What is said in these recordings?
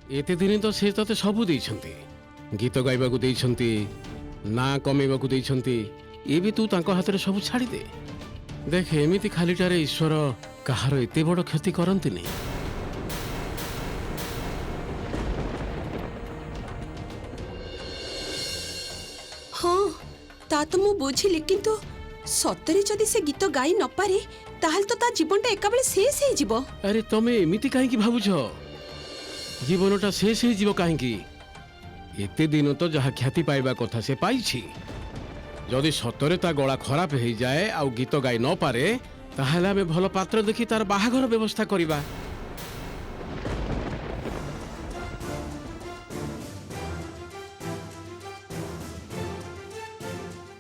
एते दिन तो से तते सबू देइछंती गीत गाइबाकू देइछंती ना कमेबाकू देइछंती ये भी तू तांको हाथ रे सब छाड़ी दे देख एमिति खालीटारे ईश्वर कहार एते बड़ क्षति करंती नहीं हाँ ता तो मु बुझिली किंतु सतरे जदि से गीत गाई न पारे ताहल तो ता जीवनटा एका बेले शेष हे जीवो। अरे तमे एमिति काहे की भाबुछ जीवनटा शेष हे जीवो काहे की एते दिन तो जहा ख्याति पाइबा कथा से पाइछि जदि सतरे ता गला खराब हो जाए आ गीत गाई न पारे ताहले आमे भल पात्र देखि तार बाहाघर व्यवस्था करिबा।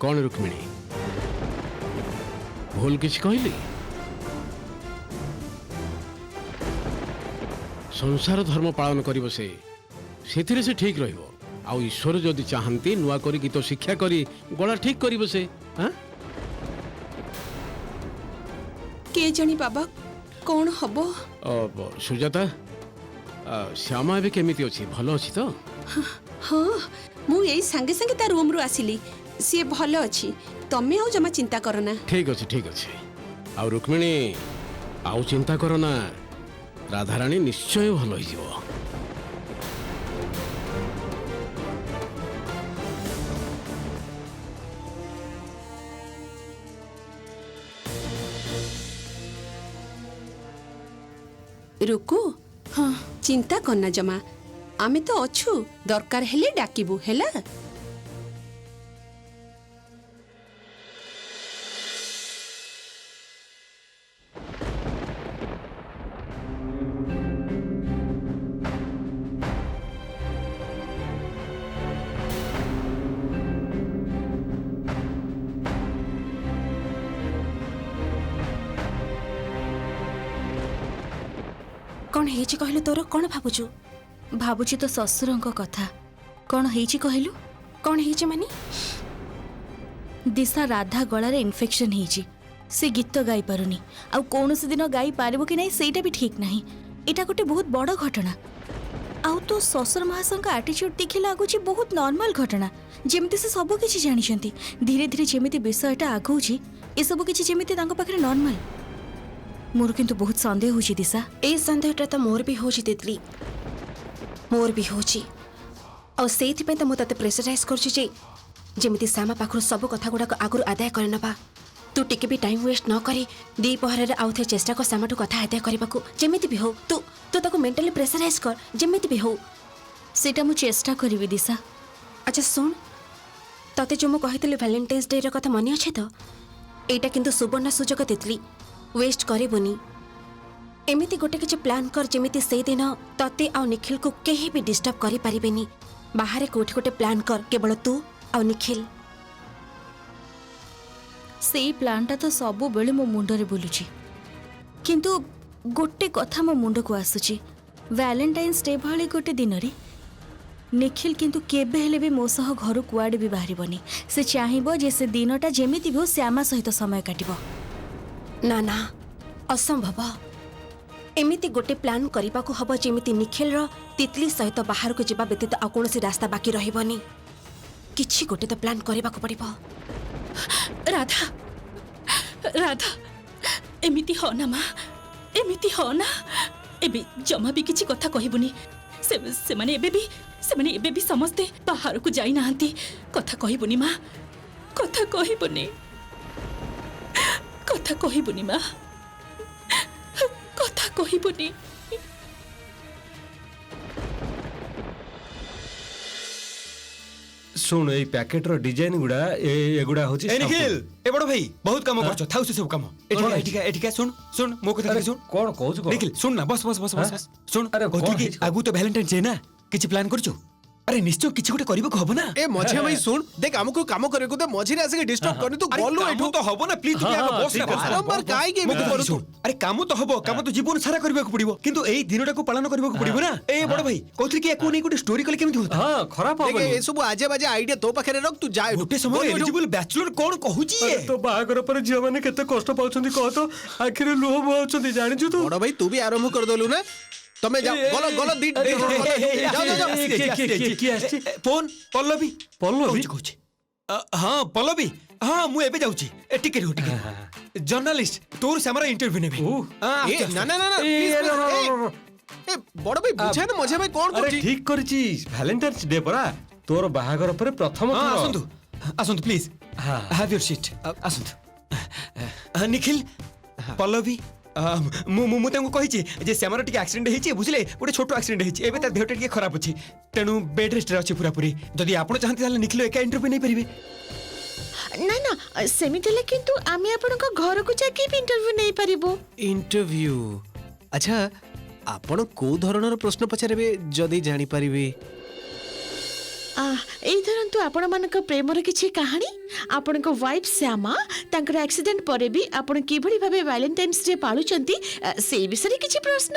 कौन रुक्मिणी भूल किछ कहली संसार धर्म पालन करिवो से ठीक रहिबो आ ईश्वर जदि चाहंती नुआ करी गीत शिक्षा करी गला ठीक करिवो से। हां के जानी बाबा कौन हबो। सुजाता श्यामा एबे केमिति अछि भलो अछि तो। हाँ मु यही संगे संगे ता रूम रु आसिली सी भल अच्छी तमे आउ जमा चिंता करना। ठीक अच्छे आ रुक्मिणी आउ चिंता करना राधाराणी निश्चय भल हो जिवो। रुकु हाँ चिंता करना जमा आमे तो अच्छु दरकार हेले डाकिबु हेला। कौन हेची कहलु तोर कौन भाबुचु भाबुची तो ससुरंको कथा कौन हेची कहलु कौन हेची मानी दिशा राधा गलारे इन्फेक्शन हेची से गीत गाई पारुनी आ कौनसी दिन गाई पारिबो कि नहीं सेटा भी ठीक नहीं एटा गोटे बहुत बड़ घटना आउ तो ससुर महाशंका एटीट्यूड देखि लागुची बहुत नॉर्मल घटना जेमिति से सब किछि जानिछंती धीरे धीरे जेमिति विषयटा आगुची ए सब किछि जेमिति तांको पाखरे नॉर्मल मोर किंतु बहुत संदेह होची दिशा ए संदेहटा तो मोर भी होची तितली मोर भी होची और सेथि पे तो मु तते प्रेशराइज करछि जे जेमिति सामा पाखरु सब कथा गुडा को आगुर आदाय करे नबा तू टिके भी टाइम वेस्ट न करी दी पहरे रे आउथे चेष्टा कर सामाटू कथा आदाय करबाकू जेमिति भी हो तू तू ताको मेंटली प्रेशराइज कर जेमिति भी हो सेटा मु चेष्टा करबी दिशा। अच्छा सुन तते जो मु कहितली वैलेंटाइन्स डे रो कथा मने अछि तो एटा किंतु सुवर्ण सुजोग तितली वेस्ट करबुनी एमिति गोटे किछि प्लान कर जेमिति से दिन तते आ निखिल को केही भी डिस्टर्ब करि परिबेनी बाहर कोठी गोटे प्लान कर केवल तू आ निखिल सेई प्लानटा तो सबु बेले मो मुंडरे बुलुची किंतु गोटे कथा मो मुंड को आसुची वैलेंटाइन्स डे भली गोटे दिन रे निखिल किंतु केबे हेले भी मो सह घर कुआडे भी बाहरिबनी से चाहिबो जे से दिनटा जेमिति भी श्यामा सहित समय काटिबो। ना ना असंभव एमिति गोटे प्लान करबा को हबो जेमिति निखिल रो तितली सहित बाहर को जिबा व्यतीत आ कोनोसी रास्ता बाकी रहिबनी किछि गोटे तो प्लान करबा को पड़िबो। राधा राधा एमिति हो ना माँ एमिति हो ना एबे जमा भी किछि कथा कहबुनी से माने एबे भी समस्ते बाहर को जाई नाहंती कथा कहबुनी माँ कथा कहबुनी कथा कहबुनी माँ कथा कहबुनी। सुन ए पैकेट रो डिजाइन गुडा एगुडा होची ए निखिल ए बड़ भाई बहुत काम करछ थाउ से सब काम एठिका सुन सुन मो कथा सुन कोन कहू छ निखिल सुन ना बस बस बस बस सुन अरे कहती कि आगु तो वैलेंटाइन डे ना किछि प्लान करछु अरे निश्चय किछि गोटे करबो को हबो ना ए मझिया भाई सुन देख हमको काम करे को तो मझिरे आसे के डिस्टर्ब करनी तू बोलू एठू तो हबो ना प्लीज तू आगे बस ना बारंबार काई के एमिति करू तू अरे काम तो हबो काम तो जीवन सारा करबा को पड़िबो किंतु एई दिनटा को पालन करबा को पड़िबो ना ए बड़ भाई कहती कि एको नै गोटे स्टोरी कले केमिति होता हां खराब देख हबो ए सब आजे बाजे आईडिया तो पाखरे रख तू जा गोटे समय एलिजिबल बैचलर कोन कहूची ए तो बाहागर पर जिया माने केते कष्ट पाउछंती कह तो आखिर लुह बहाउछंती जानिछु तू बड़ भाई तू भी आरंभ कर देलु ना ତମେ ଯାଅ ଗଲ ଗଲ फोन पल्लवी पल्लवी? कहूची हाँ पल्लवी हाँ मु एबे जाउची टिके रहो टिके जर्नलिस्ट तोर से हमारा इंटरव्यू नेबे ନା ନା ନା ଏ ବଡ ଭାଇ ବୁଝା ନା ମଝିଆ ଭାଇ କଣ अरे କରୁଛି ठीक करछि वैलेंटाइन्स डे परा तोर बाहागर पर प्रथम हाँ थर। आसंतु आसंतु प्लीज हाँ। हैव योर सीट आसंतु निखिल पल्लवी ମୁଁ ତାଙ୍କୁ କହିଛି ଯେ ଶ୍ୟାମର ଟିକେ ଆକ୍ସିଡେଣ୍ଟ ହେଇଛି ବୁଝିଲେ ଗୋଟେ ଛୋଟ ଆକ୍ସିଡେଣ୍ଟ ହେଇଛି ଏବେ ତା ଦେହଟା ଟିକେ ଖରାପ ଅଛି ତେଣୁ ବେଡ୍ ରେଷ୍ଟରେ ଅଛି ପୁରାପୁରି ଯଦି ଆପଣ ଚାହାନ୍ତି ତାହେଲେ ନିଖିଲ ଏକା ଇଣ୍ଟରଭ୍ୟୁ ନେଇପାରିବେ ନା ନା ସେମିତି ହେଲେ କିନ୍ତୁ ଆମେ ଆପଣଙ୍କ ଘରକୁ ଯାଇକି ବି ଇଣ୍ଟରଭ୍ୟୁ ନେଇପାରିବୁ ଇଣ୍ଟରଭ୍ୟୁ ଆଚ୍ଛା ଆପଣ କୋଉ ଧରଣର ପ୍ରଶ୍ନ ପଚାରିବେ ଯଦି ଜାଣିପାରିବେ ଏଇ ଧରନ୍ତୁ ଆପଣମାନଙ୍କ ପ୍ରେମର କିଛି କାହାଣୀ ଆପଣଙ୍କ ୱାଇଫ୍ ଶ୍ୟାମା ତାଙ୍କର ଆକ୍ସିଡେଣ୍ଟ ପରେ ବି ଆପଣ କିଭଳି ଭାବେ ଭ୍ୟାଲେଣ୍ଟାଇନ୍ସ ଡେ ପାଳୁଛନ୍ତି ସେଇ ବିଷୟରେ କିଛି ପ୍ରଶ୍ନ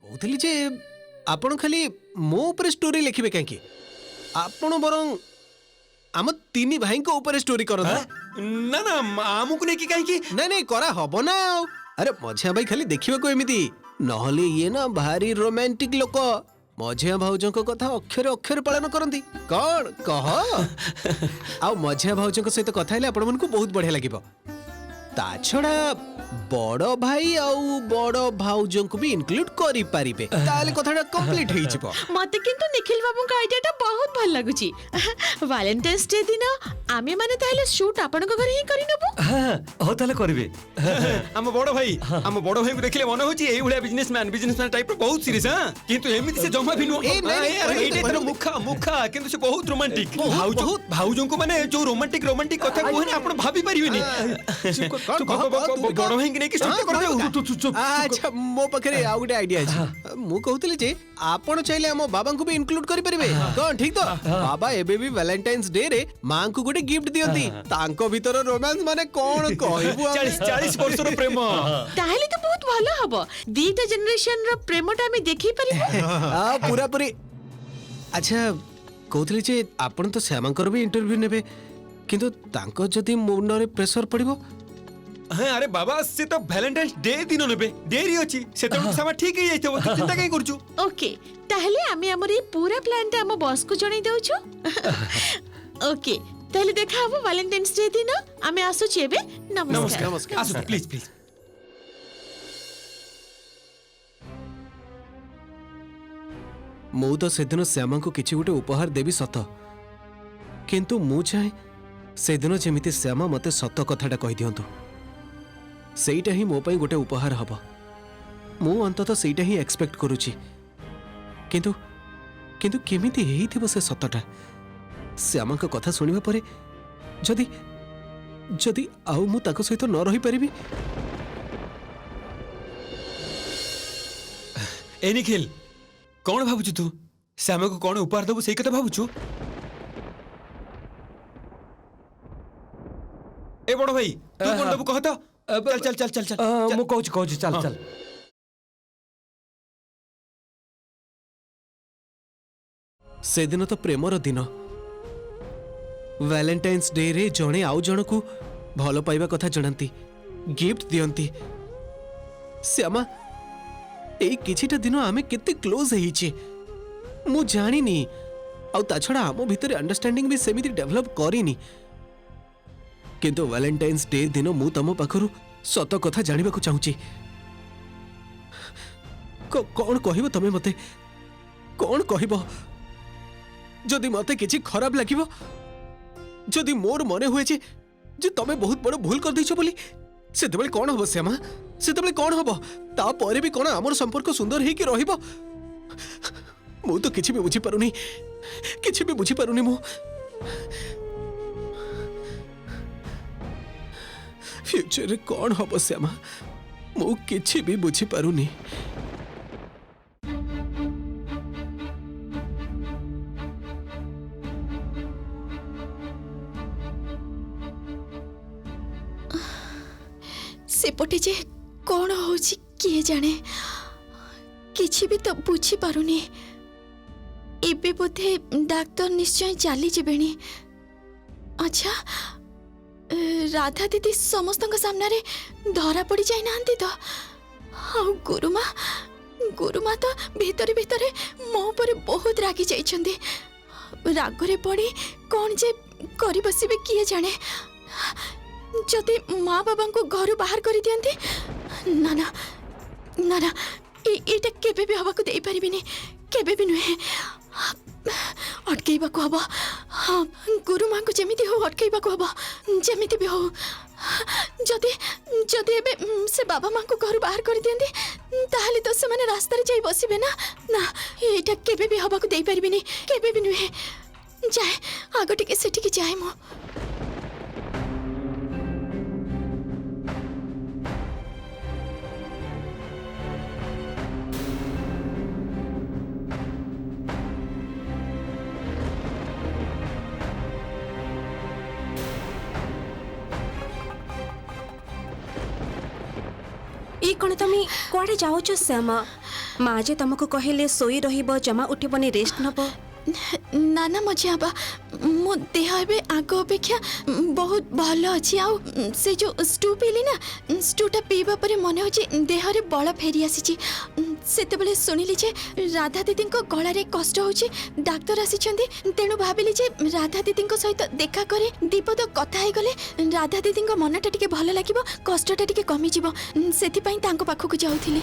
କହୁଥିଲି ଯେ ଆପଣ ଖାଲି ମୋ ଉପରେ ଷ୍ଟୋରି ଲେଖିବେ କାହିଁକି ଆପଣ ବରଂ ଆମ ତିନି ଭାଇଙ୍କ ଉପରେ ଷ୍ଟୋରି କରନ୍ତୁ ନା ନା ଆମକୁ ନେଇକି କାହିଁକି ନାଇଁ ନାଇଁ କରା ହବ ନା ଆଉ ଆରେ ମଝିଆ ଭାଇ ଖାଲି ଦେଖିବାକୁ ଏମିତି ନହେଲେ ଇଏ ନା ଭାରି ରୋମାଣ୍ଟିକ ଲୋକ ମଝିଆ ଭାଉଜଙ୍କ କଥା ଅକ୍ଷରେ ଅକ୍ଷରେ ପାଳନ କରନ୍ତି କଣ କହ ଆଉ ମଝିଆ ଭାଉଜଙ୍କ ସହିତ କଥା ହେଲେ ଆପଣମାନଙ୍କୁ ବହୁତ ବଢିଆ ଲାଗିବ ତା ଛଡା ବଡ ଭାଇ ଆଉ ବଡ ଭାଉଜଙ୍କୁ ବି ଇନକ୍ଲୁଡ କରିପାରିବେ ତାହେଲେ କଥାଟା କମ୍ପ୍ଲିଟ ହେଇଯିବ ମତେ କିନ୍ତୁ ନିଖିଲ ବାବୁଙ୍କ ଆଇଡିଆଟା ବହୁତ ଭଲ ଲାଗୁଛି ଭ୍ୟାଲେଣ୍ଟାଇନ୍ସ ଡେ ଦିନ ଆମେ ମାନେ ତାହେଲେ ସୁଟ୍ ଆପଣଙ୍କ ଘରେ ହିଁ କରିନେବୁ हाँ हो ताले करबे ଆମ ବଡ ଭାଇଙ୍କୁ ଦେଖିଲେ ମନେ ହଉଛି ଏଇ ଭଳିଆ ବିଜନେସମ୍ୟାନ ଟାଇପର ବହୁତ ସିରିୟସ ହଁ କିନ୍ତୁ ଏମିତି ସେ ଜମା ବି ନୁହଁ ମୁଖା କିନ୍ତୁ ସେ ବହୁତ ରୋମାଣ୍ଟିକ ଭାଉଜଙ୍କୁ ମାନେ ଯୋଉ ରୋମାଣ୍ଟିକ କଥା କୁହନି ଆପଣ ଭାବି ପାରିବେନି ବଡ ଭାଇଙ୍କୁ ନେଇକି ସୁଟ୍ କରିଦେଉ ଆଚ୍ଛା ମୋ ପାଖରେ ଆଉ ଗୋଟେ ଆଇଡିଆ ଅଛି ମୁଁ କହୁଥିଲି ଯେ ଆପଣ ଚାହିଁଲେ ଆମ ବାବାଙ୍କୁ ବି ଇନକ୍ଲୁଡ କରିପାରିବେ କଣ ଠିକ ତ ବାବା ଏବେ ବି ଭ୍ୟାଲେଣ୍ଟାଇନ୍ସ ଡେ ରେ ମାଙ୍କୁ ଗୋଟେ ଗିଫ୍ଟ ଦିଅନ୍ତି ତାଙ୍କ ଭିତର ରୋମାନ୍ସ ମାନେ କଣ କହିବୁ 40 ବର୍ଷର ପ୍ରେମ ତାହେଲେ ତ ବହୁତ ଭଲ ହବ ଦିଟା ଜେନେରେସନର ପ୍ରେମଟା ଆମେ ଦେଖି ପାରିବୁ ପୁରା ପୁରି ଆଚ୍ଛା କହୁଥିଲି ଯେ ଆପଣ ତ ଶ୍ୟାମାଙ୍କର ବି ଇଣ୍ଟରଭ୍ୟୁ ନେବେ କିନ୍ତୁ ତାଙ୍କ ଯଦି ମୁଣ୍ଡରେ ପ୍ରେସର ପଡିବ ହଁ ଆରେ ବାବା ସେ ତ ଭ୍ୟାଲେଣ୍ଟାଇନ୍ସ ଡେ ଦିନ ନେବେ ଡେରି ଅଛି ସେତେବେଳକୁ ସାମା ଠିକ ହେଇଯାଇଥିବ ତୁ ଚିନ୍ତା କାଇଁ କରୁଛୁ ଓକେ ତାହେଲେ ଆମେ ଆମର এই পুরা প্ল্যানটা ଆମ ବସ୍କୁ ଜଣେଇ ଦେଉଛୁ ଓକେ ତାହେଲେ ଦେଖା ହବ ଭ୍ୟାଲେଣ୍ଟାଇନ୍ସ ଡେ ଦିନ ଆମେ ଆସୁଛୁ ଏବେ ନମସ୍କାର ଆସୁ ପ୍ଲିଜ ପ୍ଲିଜ ମୁଁ ତ ସେଦିନ ଶ୍ୟାମାଙ୍କୁ କିଛି ଗୋଟେ ଉପହାର ଦେବି ସତ କିନ୍ତୁ ମୁଁ ଚାହେଁ ସେଦିନ ଯେମିତି ଶ୍ୟାମା ମତେ ସତ କଥାଟା କହିଦିଅନ୍ତୁ ସେଇଟା ହିଁ ମୋ ପାଇଁ ଗୋଟେ ଉପହାର ହବ ମୁଁ ଅନ୍ତତଃ ସେଇଟା ହିଁ ଏକ୍ସପେକ୍ଟ କରୁଛି କିନ୍ତୁ କିନ୍ତୁ କେମିତି ହେଇଥିବ ସେ ସତଟା ଶ୍ୟାମାଙ୍କ କଥା ଶୁଣିବା ପରେ ଯଦି ଯଦି ଆଉ ମୁଁ ତାଙ୍କ ସହିତ ନ ରହିପାରିବି ଏ ନିଖିଲ କଣ ଭାବୁଛୁ ତୁ ଶ୍ୟାମକୁ କଣ ଉପହାର ଦବୁ ସେଇ କଥା ଭାବୁଛୁ ଏ ବଡ ଭାଇ ତୁ କଣ ଦବୁ କହ ତ चल चल चल चल मु कहूची चल चल सेदिन तो प्रेमर दिन वैलेंटाइन्स डे रे जणे आउ जनकु भलो पाइबा कथा जणांती गिफ्ट दियंती श्यामा एई किछिटा दिन आमे केते क्लोज हेइचे मु जानिनी आउ ता छडा आमो भितरे अंडरस्टैंडिंग भी सेमिति डेवलप करिनी किंतु वैलेंटाइन्स डे दिन मु तम पाखरु सत कथा जानिबा को चाहूची कौन कहिबो तमे मते कौन कहिबो जदि मते किछि खराब लागिबो जदि मोर मने हुए जे तमे बहुत बड़ भूल कर दैछो बोली सेतेबेले कौन हबो श्यामा सेतेबेले कौन हबो ता परे भी कौन हमर संपर्क सुंदर हे कि रहिबो मु तो किछि भी बुझी पारुनी मु फ्यूचर रे कौन हबो श्यामा मु किछि भी बुझी पारुनी सेपटे जे कौन होची किए जाने किछि भी तो बुझी पारुनी एबे बोधे डाक्टर निश्चय चली जेबेनी अच्छा राधा दीदी समस्त सामने धरा पड़ जाई नांती तो आउ गुरुमा तो भीतर भीतर मो पर बहुत रागी जाइछंदी रागरे पड़ी कौन जे करी बसिबे किए जाने जदि माँ बाबा को घर बाहर कर दियंती ना ना ना ना एटा केबे भी हवा को दे परिबिनी केबे भी नुहे अटकेबा को हबो हाँ गुरु माँ को जेमिति हो अटकेबा को हबो जेमिति भी हो जदि जदि एबे से बाबा माँ को घर बाहर कर दियंती ताहले तो से माने रास्ता रे जाई बसिबे ना ना एटा केबे भी हवा को दे परिबिनी केबे भी नुहे जाए आगो टिके सेठी के जाए मो ई कौन तमी कुआडे जाओ श्यामा माँ जे तुमको कहले सोई रहिब जमा उठिबनी रेस्ट नब ना ना मजे आबा मो देह एबे आग अपेक्षा बहुत भल अछि आ से जो स्टू पीली ना स्टूटा पीबा परे मने होची देह रे बळ फेरी आसीची सेते बेले सुनिली जे राधा दीदी को गळा रे कष्ट होची डॉक्टर आसी छंदी तेनु भाबिली जे राधा दीदी को सहित देखा करे दीपद कथा हे गले राधा दीदी को मनटा टिके भल लागिबो कष्टटा टिके कमी जिवो सेति पई तांको पाखो को जाउथिले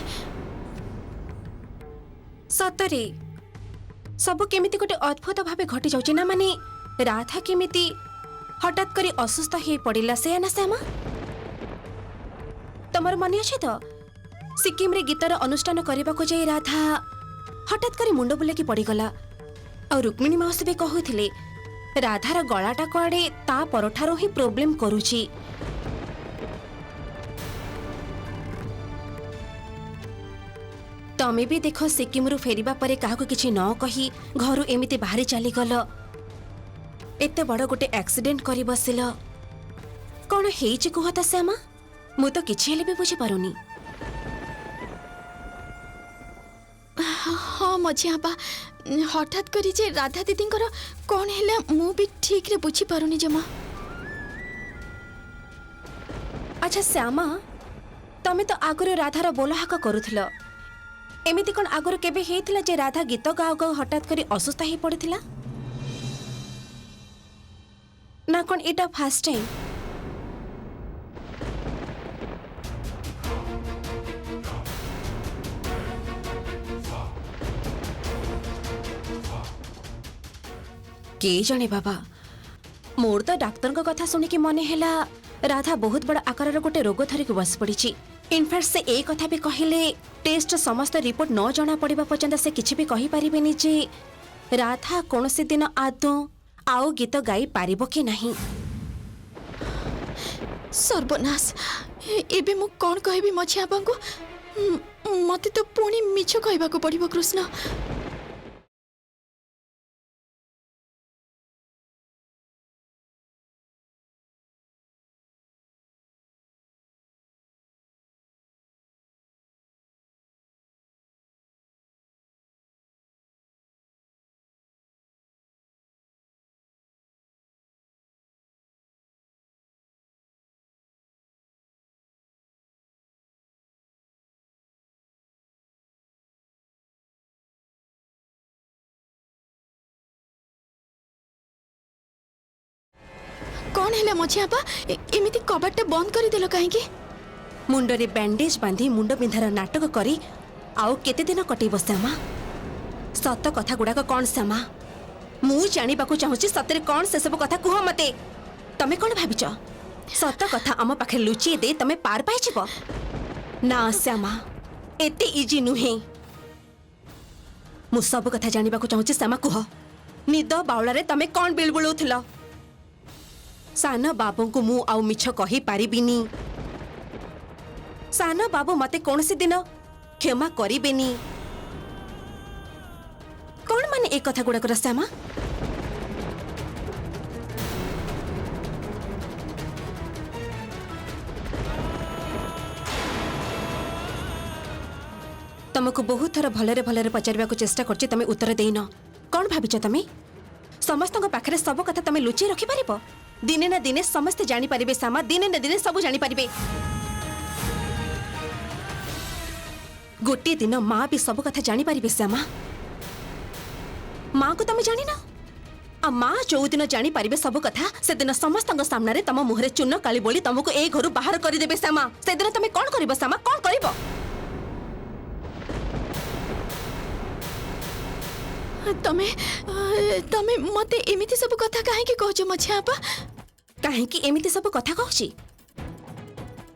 सतरे सब केमिति गोटे अद्भुत भावे घटी जाउची ना माने राधा केमिति हठात करी असुस्थ हे पड़िला से ना श्यामा तमर मन अछि तो सिक्किम रे गीतर अनुष्ठान करबा को जाई राधा हठात करी मुंड बुले की पड़ी गला और रुक्मिणी माउसी भी कहूथिले राधार गलाटा कुआडे ता परठारो ही प्रॉब्लम करूची तमे भी देख सिक्किम रु फेरिबा परे काहाको किछि न कही घरु एमिति बाहरी चली गल एते बड़ गोटे एक्सीडेंट करी बसिल कौन हेइछि कुहता श्यामा मु तो किछि हेले भी बुझी पारुनी हाँ मजे आबा हठात करी जे राधा दीदी कौन है मु भी ठीक रे बुझी पारुनी जमा अच्छा श्यामा तमे तो आगुरु राधार बोलहाक करुथिल एमिति कोन आगुरु केबे हेइथिला जे राधा गीत गाओ गाओ हठात करी असुस्थ ही पड़िथिला ना कोन एटा फर्स्ट टाइम के जाने बाबा मोर तो डाक्तर को कथा सुनी कि मने हैला राधा बहुत बड़ा आकार गोटे रोग धरिक बस पड़ी इनफैक्ट से एक कथा भी कहले टेस्ट समस्त रिपोर्ट न जना पड़िबा पर्यंत से किछि भी कहि परिबेनी जे राधा कोनोसी दिन आदौ आउ गीत गाई पारिबो कि नहीं सर्वनाश एबे मु कौन कहबी मझी आबा को मते तो पुणी मिछ कहबा को पड़िबो कृष्ण कौन है मझी आपा एमिति कबाटा बंद कर देलो काहेकी मुंडरे बैंडेज बांधी मुंड बिंधार नाटक करी आउ केते दिन कटेबो श्यामा सत कथा गुड़ाक कौन श्यामा मु जानिबाकू चाहूची सतरे कौन से सब कथा कुह मते तमे कौन भाबिच सत कथा आम पाखे लुचि दे तमे पार पाइछिबो ना श्यामा एते इजी नुहे मु सब कथा जानिबाकू चाहूची श्यामा कुह निद बाउलारे तमे कौन बिलबुलुथिलो सान बाबू को मु आउ मिछ कही पारिबिनी सान बाबू मते कौनसी दिन क्षमा करिबेनी कौन माने एक कथा गुड़ा कर श्यामा तुमको बहुत थर भलरे भलरे पचारिबा को चेष्टा करछि तमे उत्तर देइनो कौन भाबिछ तमे समस्त पाखरे सब कथा तमे लुचि रखि पारिबो दिने ना दिने समस्ते जानी पारिबे श्यामा, दिने ना दिने सब जानी पारिबे। गोटे दिन माँ भी सब कथा जानी पारिबे श्यामा। माँ को तुम जानी ना, आ माँ जो दिन जानी पारिबे सब कथा से दिन समस्त सामने तम मुहरे चून काली बोली तुमको ए घर बाहर करदेबे श्यामा। से दिन तुम कौन कर श्यामा, कौन कर? तमे तमे मते एमिति सब कथा काहे की कहजो मछियापा? काहे की एमिति सब कथा कहूची?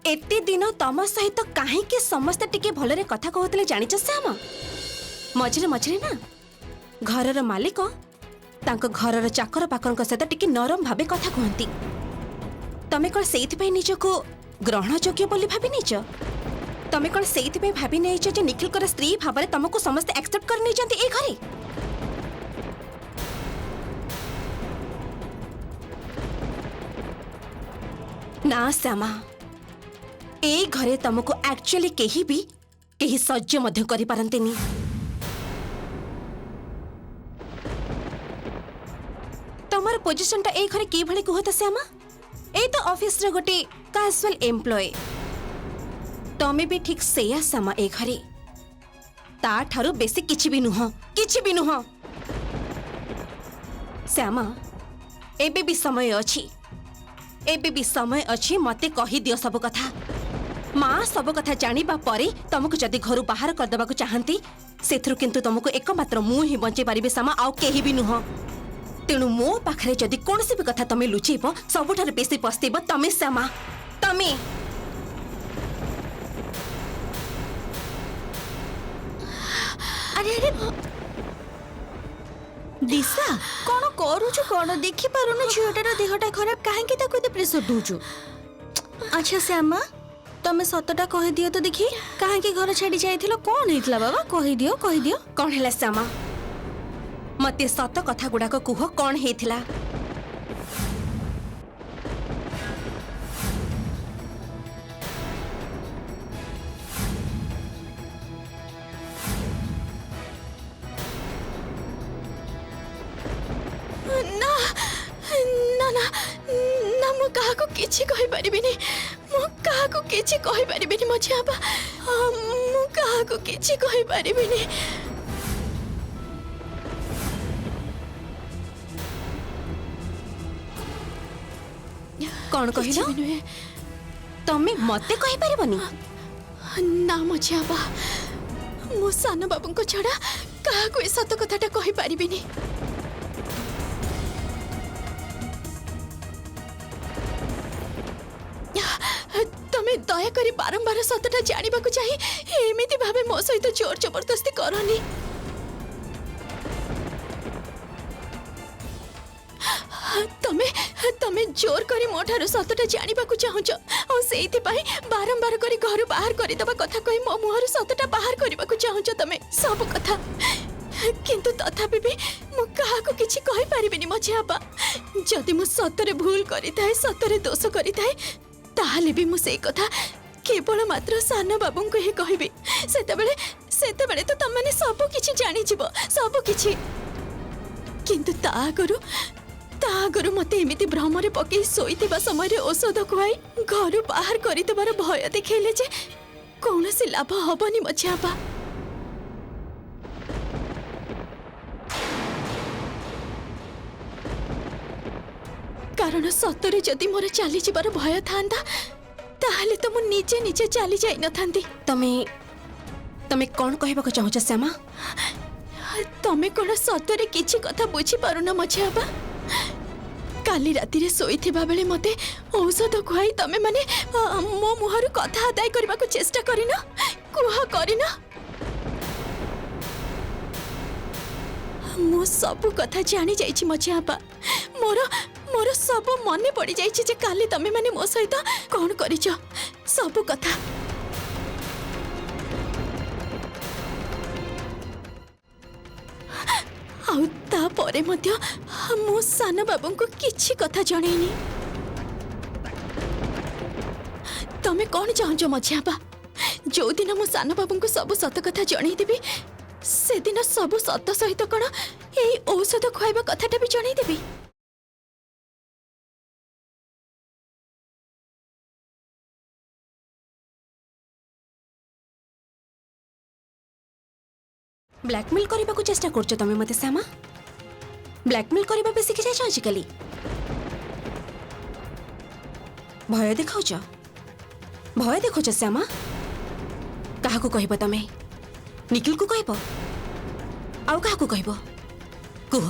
एते दिन तम सहित काहे की समस्त टिके भलरे कथा कहतले जानिछ श्यामा? मझिरे मझिरे ना घरर मालिक तांको घरर चाकर पाकरक सहित टिके नरम भाबे कथा कहंती। तमे कौन सेइथि पई निजको ग्रहण योग्य बोली भाबी निज? तमे कौन सेइथि पई भाबी नेइछ जे निखिल कर स्त्री भाबरे तमको समस्त एक्सेप्ट कर नै जंती ए घरे? ना श्यामा, ए घरे तुमको एक्चुअली केही भी केही सह्य मध्य करि पारंतेनी। तमर पोजीशन टा ए घरे के भले कहत श्यामा? ए तो ऑफिस रे गोटे कैजुअल एम्प्लॉय। तमे भी ठीक सेया श्यामा ए घरे। ता ठारो बेसी किछि भी नुह, किछि भी नुह। श्यामा, एबे भी समय अछि, एबे भी समय अछि मते कहि दियो सब कथा। माँ सब कथा जानिबा परे तुमको जदि घर बाहर कर देबाकू चाहंती सेथरु किंतु तुमको एकमात्र मु ही बंचे पारिबे श्यामा, आउ केही भी नुह। तेणु मो पाखरे जदि कोनसी भी कथा तमे लुचेइब सबुठार बेसी पस्तेइब तमे श्यामा, तमे। अरे अरे दिशा कौन करूछु, कौन देखि पारुनु झियोटार देहटा खराब काहेकि ताको एते प्रेशर दोछु? अच्छा श्यामा तमे सतटा कहि दियो तो देखि, काहेकि घर छाड़ी जाइथिलो, कोन हेतला बाबा? कहि दियो, कहि दियो। कौन हैला श्यामा? मते सत कथा गुडाक कुह, कौन हेथिला? ना ना ना ना मु काहाको किछि कहि परिबिनी, मु काहाको किछि कहि परिबिनी मछियापा, मु काहाको किछि कहि परिबिनी। कौन कहिलो? तमे मते कहि परिबनी? ना मछियापा, मु सान बाबूको छडा काहाको ए सत कथाटा कहि परिबिनी। तमे दया करी बारंबार सतटा जानिबाकू चाहि एमिति भाबे मो सहित जोर जबरदस्ती करनी। तमे तमे जोर करी मोठारु सतटा जानिबाकू चाहुछ और सेइथि पई बारंबार करी घर बाहर करि दबा कथा कहि मो मुहरु सतटा बाहर करिबाकू चाहुछ तमे सब कथा। किंतु तथापि भी मु काहाको किछि कहि परिबिनी मछियापा। जदि मु सतरे भूल करिताए, सतरे दोष करिताए, ताहले भी मु सेई कथा केवल मात्र सान बाबूंको ही कहबी। सेतेबेले सेतेबेले तो तमने सब किछि जानि जिवो, सब किछि। किंतु ता आगरु मते एमिति भ्रमरे पके सोइतिबा समय रे औषध खुआई घर बाहर करितबार भय देखैले जे कौनसी लाभ हबनी मछियापा। कारण सतरे जदि मोर चली जिबार भय थांदा ताहले तो मु निजे निजे चली जाई न थांदी। तमे कौन कहबाक चाहुछ श्यामा? तमे कोन सतरे किछि कथा बुझी पारुना मछियापा? काली राति रे सोइथिबा बेले मते औषध खुआई तमे माने मो मुहरु कथा आदाय करबाकू चेष्टा करिना, कुहा करिना। मो सब कथा जानी जाइछि मछियापा। मोर सब मने पड़ी जाइछि जे काली तमे माने मो सहित कोन करिछ सब कथा। आउ ता परे मध्य मो सान बाबूंको किछि कथा जणैनी। तमे कोन चाहछ मछियापा? जो दिन मो सान बाबूंको सब सत कथा जणै देबी से दिन सब सत सहित कोन एई औषध खुआइबा कथाटा भी जणै देबी। ब्लैकमेल करने को चेष्टा करছো तमे मते श्यामा ब्लैकमेल करबा पे शिखि जाइछ आजिकली भय देखाउछ भय देखुछ श्यामा काहा को कहबो तमे निखिल को कहबो आउ काहा को कहबो कुह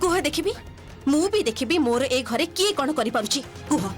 कुह देखिबी मु भी देखिबी मोर ए घरे किए कोन करि पारुची कुह